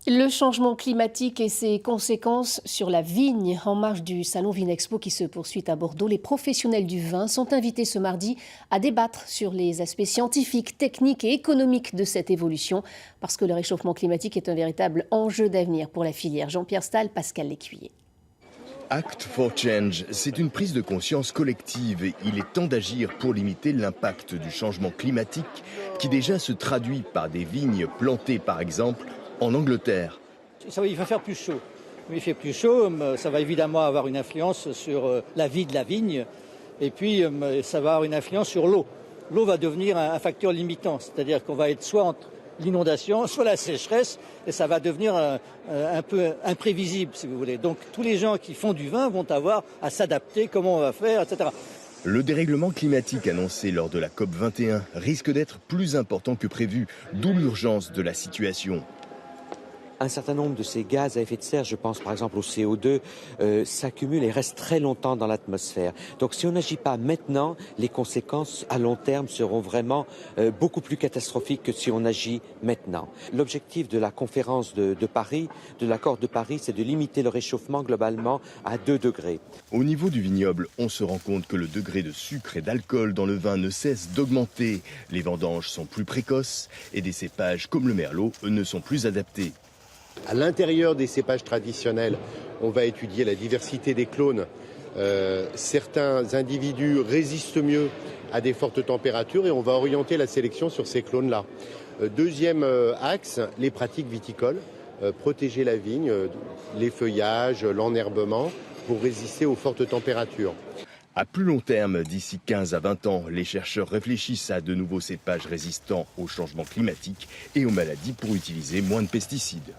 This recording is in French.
Le changement climatique et ses conséquences sur la vigne. En marge du salon Vinexpo qui se poursuit à Bordeaux, les professionnels du vin sont invités ce mardi à débattre sur les aspects scientifiques, techniques et économiques de cette évolution, parce que le réchauffement climatique est un véritable enjeu d'avenir pour la filière. Jean-Pierre Stahl, Pascal Lécuyer. Act for Change, c'est une prise de conscience collective et il est temps d'agir pour limiter l'impact du changement climatique qui déjà se traduit par des vignes plantées par exemple en Angleterre. Il va faire plus chaud. Il fait plus chaud, ça va évidemment avoir une influence sur la vie de la vigne et puis ça va avoir une influence sur l'eau. L'eau va devenir un facteur limitant, c'est-à-dire qu'on va être soit entre l'inondation, soit la sécheresse, et ça va devenir un peu imprévisible, si vous voulez. Donc tous les gens qui font du vin vont avoir à s'adapter, comment on va faire, etc. Le dérèglement climatique annoncé lors de la COP21 risque d'être plus important que prévu, d'où l'urgence de la situation. Un certain nombre de ces gaz à effet de serre, je pense par exemple au CO2, s'accumulent et restent très longtemps dans l'atmosphère. Donc si on n'agit pas maintenant, les conséquences à long terme seront vraiment beaucoup plus catastrophiques que si on agit maintenant. L'objectif de la conférence de Paris, de l'accord de Paris, c'est de limiter le réchauffement globalement à 2 degrés. Au niveau du vignoble, on se rend compte que le degré de sucre et d'alcool dans le vin ne cesse d'augmenter. Les vendanges sont plus précoces et des cépages comme le merlot ne sont plus adaptés. À l'intérieur des cépages traditionnels, on va étudier la diversité des clones. Certains individus résistent mieux à des fortes températures et on va orienter la sélection sur ces clones-là. Deuxième axe, les pratiques viticoles. Protéger la vigne, les feuillages, l'enherbement pour résister aux fortes températures. À plus long terme, d'ici 15 à 20 ans, les chercheurs réfléchissent à de nouveaux cépages résistants au changement climatique et aux maladies pour utiliser moins de pesticides.